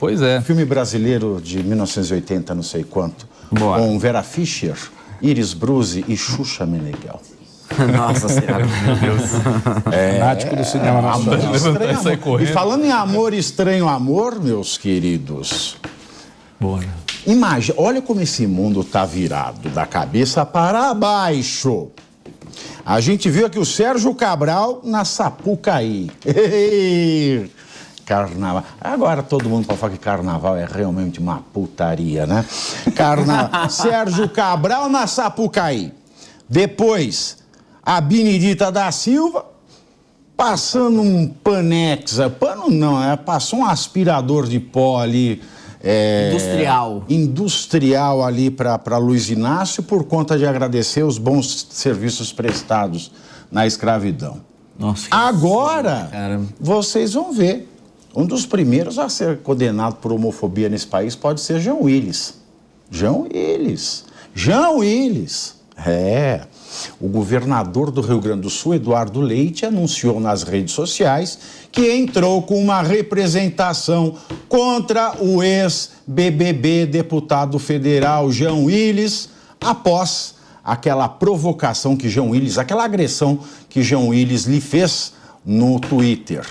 Pois é. Filme brasileiro de 1980, não sei quanto. Boa. Com Vera Fischer, Iris Bruzi e Xuxa Meneghel. Nossa Senhora, meu Deus. Fanático do cinema nacional. Estranho Sai amor. correndo. E falando em amor, estranho amor, meus queridos. Boa. Imagina, olha como esse mundo tá virado da cabeça para baixo. A gente viu aqui o Sérgio Cabral na Sapucaí. Carnaval. Agora todo mundo pode falar que carnaval é realmente uma putaria, né? Sérgio Cabral na Sapucaí. Depois, a Benedita da Silva passando um panexa. Pano não, passou um aspirador de pó ali. Industrial ali para Luiz Inácio por conta de agradecer os bons serviços prestados na escravidão. Nossa, agora, cara, vocês vão ver. Um dos primeiros a ser condenado por homofobia nesse país pode ser João Willis. João Willis. O governador do Rio Grande do Sul, Eduardo Leite, anunciou nas redes sociais que entrou com uma representação contra o ex-BBB deputado federal João Willis, após aquela provocação que João Willis, aquela agressão que João Willis lhe fez no Twitter.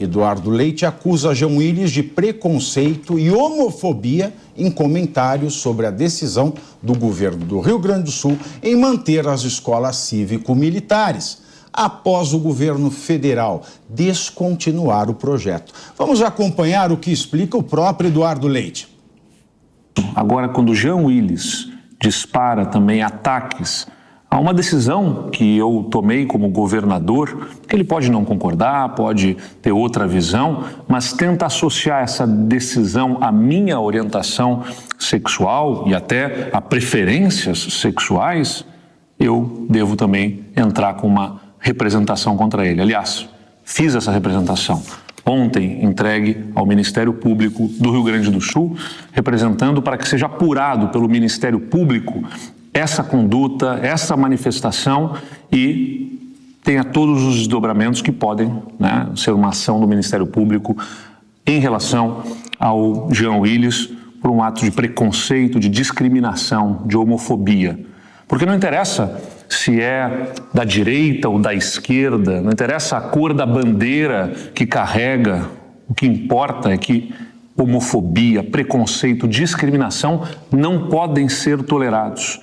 Eduardo Leite acusa João Willis de preconceito e homofobia em comentários sobre a decisão do governo do Rio Grande do Sul em manter as escolas cívico-militares, após o governo federal descontinuar o projeto. Vamos acompanhar o que explica o próprio Eduardo Leite. Agora, quando João Willis dispara também ataques a uma decisão que eu tomei como governador, que ele pode não concordar, pode ter outra visão, mas tenta associar essa decisão à minha orientação sexual e até a preferências sexuais, eu devo também entrar com uma representação contra ele. Aliás, fiz essa representação ontem, entregue ao Ministério Público do Rio Grande do Sul, representando para que seja apurado pelo Ministério Público essa conduta, essa manifestação e tenha todos os desdobramentos que podem, né, ser uma ação do Ministério Público em relação ao João Willis por um ato de preconceito, de discriminação, de homofobia. Porque não interessa se é da direita ou da esquerda, não interessa a cor da bandeira que carrega, o que importa é que homofobia, preconceito, discriminação não podem ser tolerados.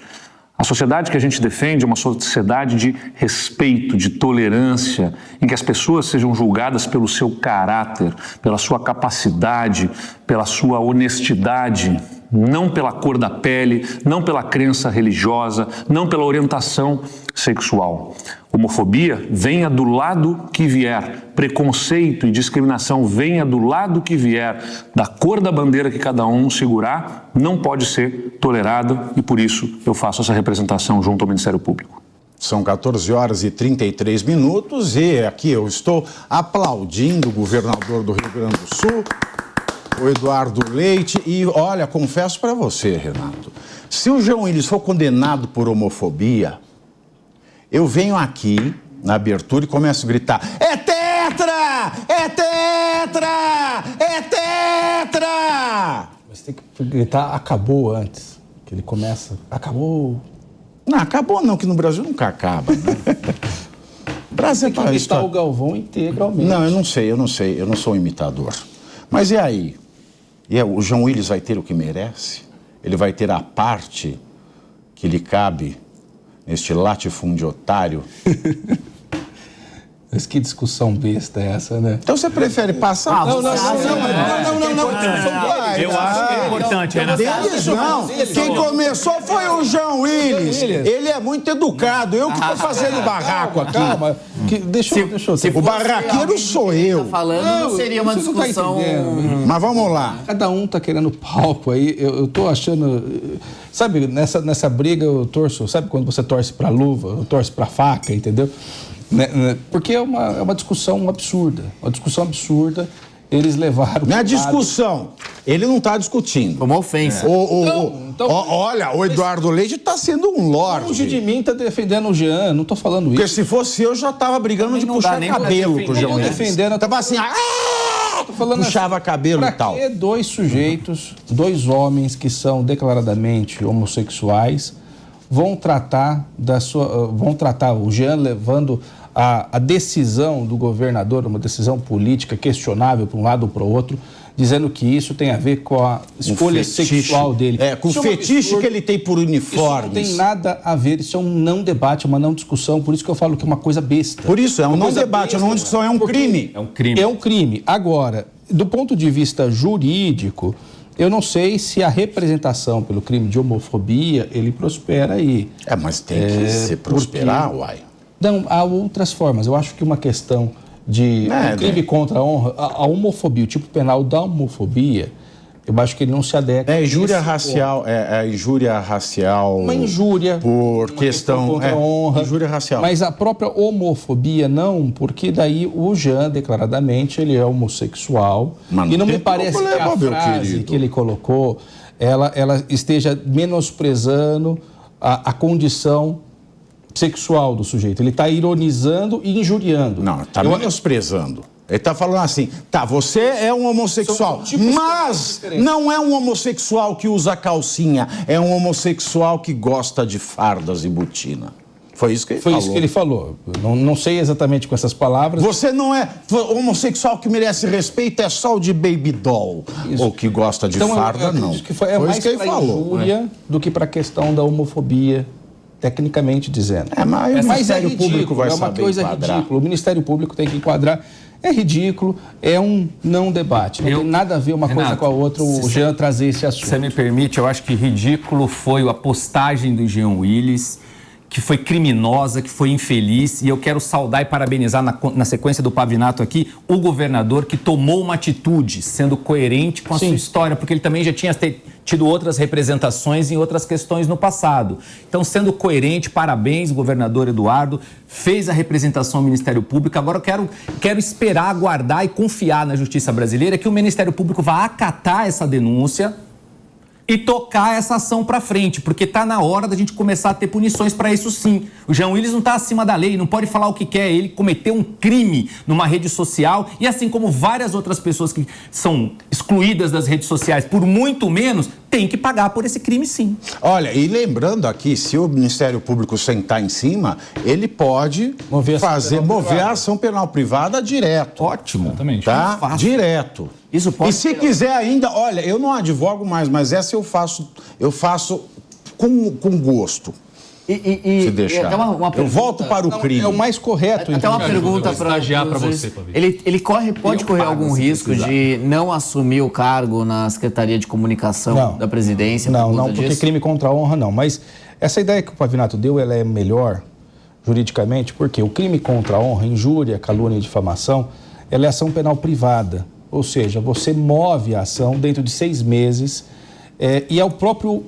A sociedade que a gente defende é uma sociedade de respeito, de tolerância, em que as pessoas sejam julgadas pelo seu caráter, pela sua capacidade, pela sua honestidade, não pela cor da pele, não pela crença religiosa, não pela orientação sexual. Homofobia, venha do lado que vier. Preconceito e discriminação, venha do lado que vier. Da cor da bandeira que cada um segurar, não pode ser tolerado e por isso eu faço essa representação junto ao Ministério Público. São 14 horas e 33 minutos e aqui eu estou aplaudindo o governador do Rio Grande do Sul, o Eduardo Leite, e olha, confesso para você, Renato, se o João Willis for condenado por homofobia, eu venho aqui na abertura e começo a gritar: é tetra! É tetra! É tetra! Mas tem que gritar acabou antes, que ele começa, acabou. Não, acabou não, que no Brasil nunca acaba, né? Brasil Tem que imitar o Galvão integralmente. Não, eu não sei, eu não sou um imitador. Mas e aí? O João Willis vai ter o que merece? Ele vai ter a parte que lhe cabe neste latifúndio otário? Mas que discussão besta é essa, né? Então você prefere passar... Não. Eu acho que é importante, Renato. Deles não. Quem começou foi o João Willis. Ele é muito educado. Eu que estou fazendo barraco aqui. Calma, deixa eu... O barraqueiro sou eu. Falando, não seria uma você não tá discussão... entendendo. Mas vamos lá. Cada um tá querendo palco aí. Eu tô achando... Sabe, nessa briga eu torço... Sabe quando você torce pra luva? Eu torço pra faca, entendeu? Porque é uma discussão absurda. Uma discussão absurda. Eles levaram... Não é discussão. Ele não está discutindo. Uma ofensa. Olha, o Eduardo Leite está sendo um lorde. Longe de mim tá defendendo o Jean, não tô falando isso. Porque se fosse eu já estava brigando de puxar cabelo com o Jean. Defendendo... Tava assim, puxava cabelo e tal. Pra que dois sujeitos, dois homens que são declaradamente homossexuais, vão tratar o Jean levando a decisão do governador, uma decisão política questionável para um lado ou para o outro, dizendo que isso tem a ver com a escolha sexual dele. Com o fetiche que ele tem por uniformes. Isso não tem nada a ver, isso é um não debate, uma não discussão, por isso que eu falo que é uma coisa besta. Por isso, é um não debate, é uma não discussão, é um crime. É um crime. É um crime. Agora, do ponto de vista jurídico, eu não sei se a representação pelo crime de homofobia, ele prospera aí. Mas tem que se prosperar, uai. Não, há outras formas. Eu acho que uma questão de crime contra a honra, a homofobia, o tipo penal da homofobia, eu acho que ele não se adequa. É injúria racial, injúria racial. Uma injúria. Por questão contra a honra. Injúria racial. Mas a própria homofobia não, porque daí o Jean, declaradamente, ele é homossexual. E não me parece que a frase que ele colocou, ela esteja menosprezando a condição sexual do sujeito. Ele está ironizando e injuriando. Não, está menosprezando. Ele está falando assim, você é um homossexual, mas não é um homossexual que usa calcinha, é um homossexual que gosta de fardas e botina. Foi isso que ele falou. Foi isso que ele falou. Não sei exatamente com essas palavras. Você não é homossexual que merece respeito, é só o de baby doll. Isso. Ou que gosta de farda, não. Foi mais para injúria do que para a questão da homofobia, tecnicamente dizendo. Mas o Ministério Público vai saber enquadrar. É uma coisa ridícula. O Ministério Público tem que enquadrar. É ridículo, é um não debate. Não tem nada a ver uma coisa com a outra, o Jean trazer esse assunto. Se você me permite, eu acho que ridículo foi a postagem do Jean Willis, que foi criminosa, que foi infeliz, e eu quero saudar e parabenizar na sequência do Pavinato aqui, o governador que tomou uma atitude, sendo coerente com a sua história, porque ele também já tinha tido outras representações em outras questões no passado. Então, sendo coerente, parabéns, governador Eduardo, fez a representação ao Ministério Público. Agora eu quero esperar, aguardar e confiar na justiça brasileira que o Ministério Público vai acatar essa denúncia e tocar essa ação para frente, porque está na hora da gente começar a ter punições para isso sim. O Jean Willis não está acima da lei, não pode falar o que quer, ele cometeu um crime numa rede social e assim como várias outras pessoas que são excluídas das redes sociais por muito menos, tem que pagar por esse crime sim. Olha, e lembrando aqui, se o Ministério Público sentar em cima, ele pode mover a ação penal privada direto. Ótimo. Exatamente. Tá? Direto. Isso pode. E se quiser ainda, olha, eu não advogo mais, mas essa eu faço com gosto. Se deixar. Eu volto para o crime. É o mais correto. Até uma pergunta para você, ele pode correr algum risco de não assumir o cargo na Secretaria de Comunicação da Presidência? Não, porque crime contra a honra não. Mas essa ideia que o Pavinato deu, ela é melhor juridicamente, porque o crime contra a honra, injúria, calúnia e difamação, ela é ação penal privada. Ou seja, você move a ação dentro de 6 meses e é o próprio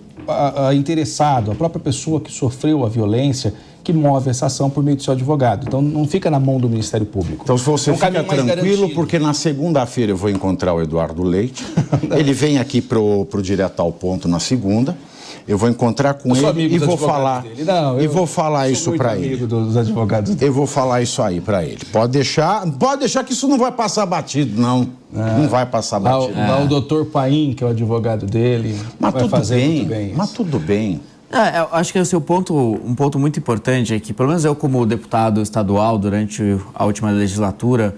interessado, a própria pessoa que sofreu a violência que move essa ação por meio do seu advogado. Então, não fica na mão do Ministério Público. Então, se você fica tranquilo, porque na segunda-feira eu vou encontrar o Eduardo Leite. Ele vem aqui pro Direto ao Ponto na segunda. Eu vou encontrar com ele e vou falar. E vou falar isso para ele. Dos advogados dele. Eu vou falar isso aí para ele. Pode deixar que isso não vai passar batido, não. Não vai passar batido. O doutor Paim, que é o advogado dele, mas vai fazer muito bem. Mas tudo bem. Eu acho que esse é um ponto muito importante é que, pelo menos eu como deputado estadual durante a última legislatura,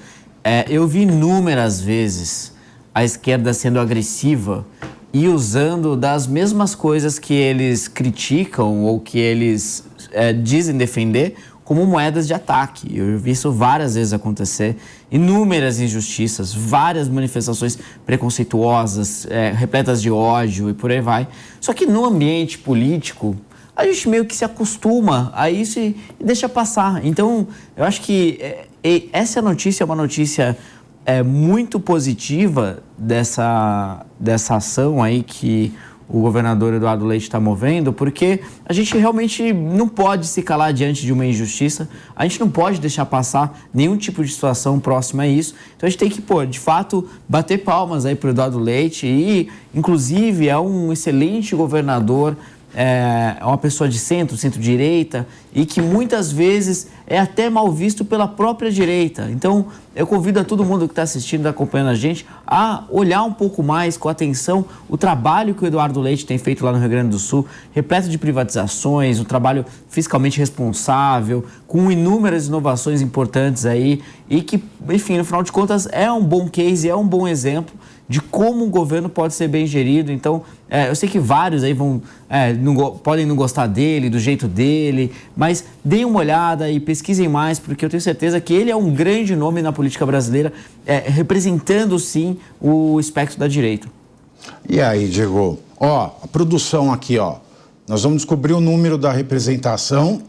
eu vi inúmeras vezes a esquerda sendo agressiva e usando das mesmas coisas que eles criticam ou que eles dizem defender como moedas de ataque. Eu vi isso várias vezes acontecer, inúmeras injustiças, várias manifestações preconceituosas, repletas de ódio e por aí vai. Só que no ambiente político, a gente meio que se acostuma a isso e deixa passar. Então, eu acho que essa notícia é uma notícia muito positiva dessa ação aí que o governador Eduardo Leite está movendo, porque a gente realmente não pode se calar diante de uma injustiça, a gente não pode deixar passar nenhum tipo de situação próxima a isso. Então a gente tem que, de fato, bater palmas aí para o Eduardo Leite e, inclusive, é um excelente governador é uma pessoa de centro-direita e que muitas vezes é até mal visto pela própria direita. Então, eu convido a todo mundo que está assistindo, acompanhando a gente, a olhar um pouco mais com atenção o trabalho que o Eduardo Leite tem feito lá no Rio Grande do Sul, repleto de privatizações, um trabalho fiscalmente responsável, com inúmeras inovações importantes aí e que, enfim, no final de contas, é um bom case, é um bom exemplo de como um governo pode ser bem gerido. Então, eu sei que vários aí podem não gostar dele, do jeito dele, mas deem uma olhada e pesquisem mais, porque eu tenho certeza que ele é um grande nome na política brasileira, representando, sim, o espectro da direita. E aí, Diego? Ó, a produção aqui, ó. Nós vamos descobrir o número da representação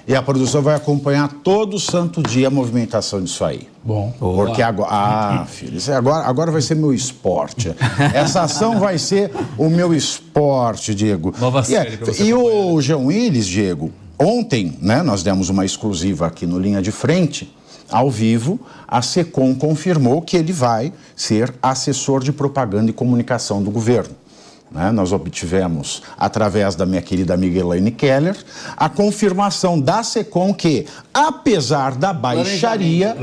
e a produção vai acompanhar todo santo dia a movimentação disso aí. Bom. Porque agora... filho, isso agora vai ser meu esporte. Essa ação vai ser o meu esporte, Diego. Nova série pra você E acompanhar. o Jean Willis, Diego, ontem, né, nós demos uma exclusiva aqui no Linha de Frente, ao vivo, a SECOM confirmou que ele vai ser assessor de propaganda e comunicação do governo. Nós obtivemos, através da minha querida amiga Elaine Keller, a confirmação da SECOM que, apesar da baixaria...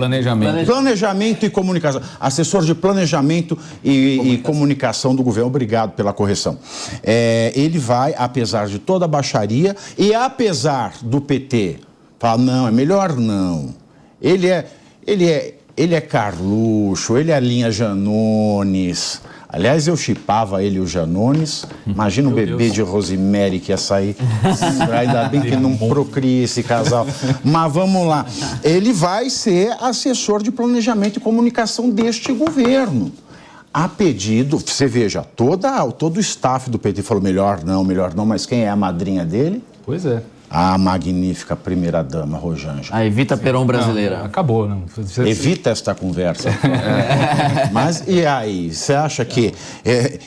Planejamento e comunicação. Assessor de planejamento e comunicação do governo. Obrigado pela correção. Ele vai, apesar de toda a baixaria e apesar do PT falar, não, é melhor não. Ele é Carluxo, ele é linha Janones... Aliás, eu chipava ele e o Janones. Imagina o bebê de Rosemary que ia sair. Ainda bem que não procria esse casal. Mas vamos lá. Ele vai ser assessor de planejamento e comunicação deste governo. A pedido, você veja, todo o staff do PT falou melhor não, mas quem é a madrinha dele? Pois é. A magnífica primeira-dama, Rosângela. A Evita Peron brasileira. Não, acabou, não. Evita esta conversa. Mas e aí? Você acha que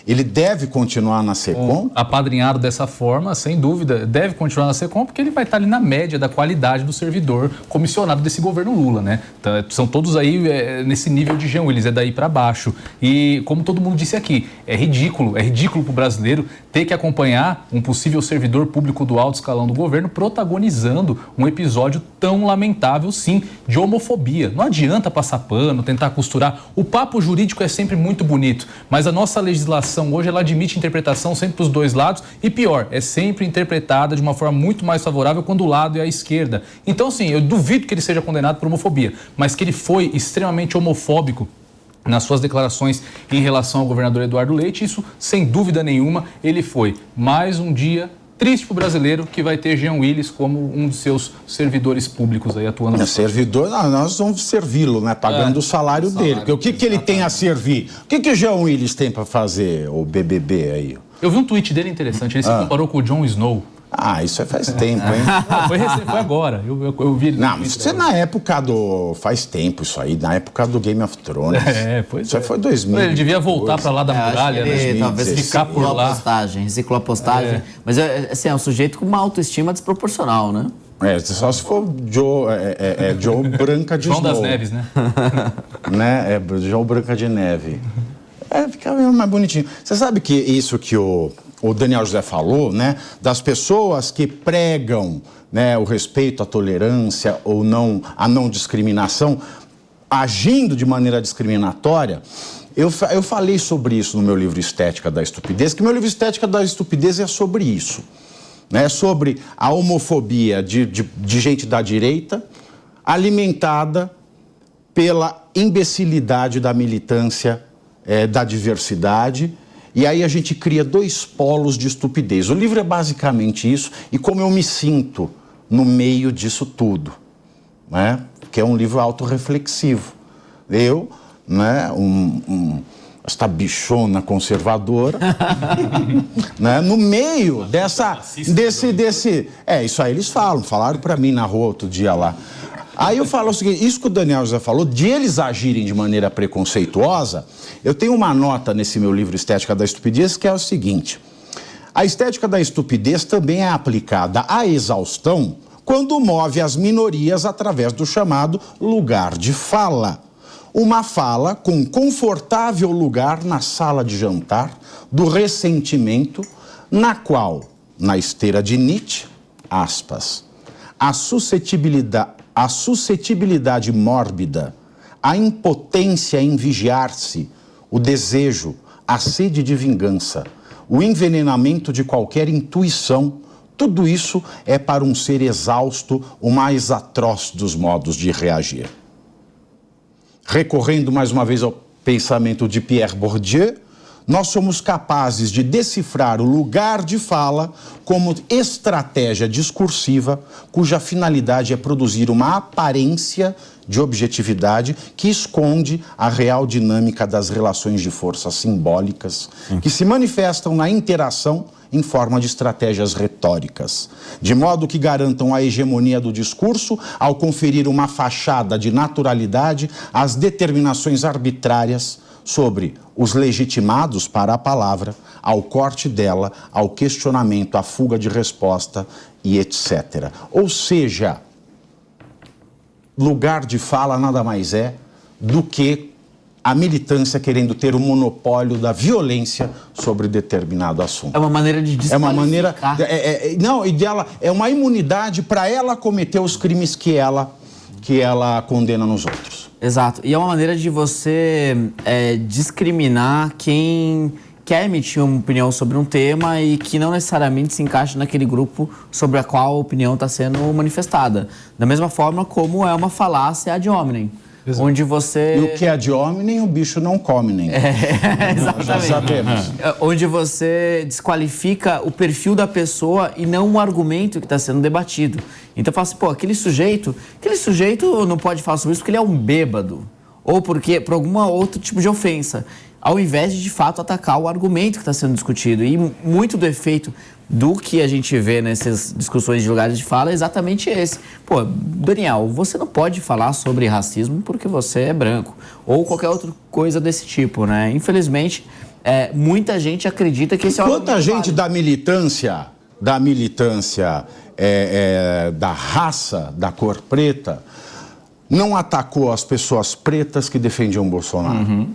ele deve continuar na SECOM? Apadrinhado dessa forma, sem dúvida, deve continuar na SECOM, porque ele vai estar ali na média da qualidade do servidor comissionado desse governo Lula, né? Então, são todos aí nesse nível de Jean Willis, é daí para baixo. E como todo mundo disse aqui, é ridículo para o brasileiro ter que acompanhar um possível servidor público do alto escalão do governo protagonizando um episódio tão lamentável, sim, de homofobia. Não adianta passar pano, tentar costurar. O papo jurídico é sempre muito bonito, mas a nossa legislação hoje, ela admite interpretação sempre para os dois lados e, pior, é sempre interpretada de uma forma muito mais favorável quando o lado é a esquerda. Então, sim, eu duvido que ele seja condenado por homofobia, mas que ele foi extremamente homofóbico nas suas declarações em relação ao governador Eduardo Leite, isso, sem dúvida nenhuma, ele foi. Mais um dia triste para o brasileiro que vai ter Jean Willis como um dos seus servidores públicos aí atuando. Servidor, nós vamos servi-lo, né? Pagando o salário dele. Porque o que ele tem a servir? O que o Jean Willis tem para fazer, o BBB aí? Eu vi um tweet dele interessante, ele se comparou com o Jon Snow. Ah, isso faz tempo, hein? Não, foi agora, eu vi ele. Não, isso é na época do... Faz tempo isso aí, na época do Game of Thrones. Pois isso foi 2000. Ele devia voltar para lá da muralha, né? Talvez ficar por lá. Reciclou a postagem. Mas assim, é um sujeito com uma autoestima desproporcional, né? Só se for Joe Branca de João Snow. das Neves, né? João Branca de Neve. Fica mais bonitinho. Você sabe que isso que o Daniel José falou, né? Das pessoas que pregam, né, o respeito, a tolerância ou não, a não discriminação, agindo de maneira discriminatória. Eu falei sobre isso no meu livro Estética da Estupidez, que meu livro Estética da Estupidez é sobre isso. Né? Sobre a homofobia de gente da direita, alimentada pela imbecilidade da militância da diversidade. E aí a gente cria dois polos de estupidez. O livro é basicamente isso, e como eu me sinto no meio disso tudo, né? Que é um livro autorreflexivo. Eu, né, esta bichona conservadora, né, no meio desse... isso aí eles falaram para mim na rua outro dia lá. Aí eu falo o seguinte, isso que o Daniel já falou, de eles agirem de maneira preconceituosa, eu tenho uma nota nesse meu livro Estética da Estupidez, que é o seguinte: a estética da estupidez também é aplicada à exaustão quando move as minorias através do chamado lugar de fala. Uma fala com confortável lugar na sala de jantar do ressentimento, na qual na esteira de Nietzsche, aspas, a suscetibilidade mórbida, a impotência em vigiar-se, o desejo, a sede de vingança, o envenenamento de qualquer intuição, tudo isso é para um ser exausto o mais atroz dos modos de reagir. Recorrendo mais uma vez ao pensamento de Pierre Bourdieu, nós somos capazes de decifrar o lugar de fala como estratégia discursiva cuja finalidade é produzir uma aparência de objetividade que esconde a real dinâmica das relações de força simbólicas que se manifestam na interação em forma de estratégias retóricas, de modo que garantam a hegemonia do discurso ao conferir uma fachada de naturalidade às determinações arbitrárias sobre os legitimados para a palavra, ao corte dela, ao questionamento, à fuga de resposta e etc. Ou seja, lugar de fala nada mais é do que a militância querendo ter o monopólio da violência sobre determinado assunto. É uma maneira de desqualificar. É uma maneira... não, e dela é uma imunidade para ela cometer os crimes que ela condena nos outros. Exato. E é uma maneira de você discriminar quem quer emitir uma opinião sobre um tema e que não necessariamente se encaixa naquele grupo sobre a qual a opinião está sendo manifestada. Da mesma forma como é uma falácia ad hominem. Exato. Onde você... E o que é ad hominem, o bicho não come nem. Exatamente. Já sabemos. Onde você desqualifica o perfil da pessoa e não o argumento que está sendo debatido. Então fala assim, pô, aquele sujeito não pode falar sobre isso porque ele é um bêbado. Ou por algum outro tipo de ofensa. Ao invés de fato, atacar o argumento que está sendo discutido. E muito do efeito do que a gente vê nessas discussões de lugares de fala é exatamente esse. Pô, Daniel, você não pode falar sobre racismo porque você é branco. Ou qualquer outra coisa desse tipo, né? Infelizmente, muita gente acredita que esse é o argumento. Quanta gente da militância, da raça, da cor preta, não atacou as pessoas pretas que defendiam Bolsonaro?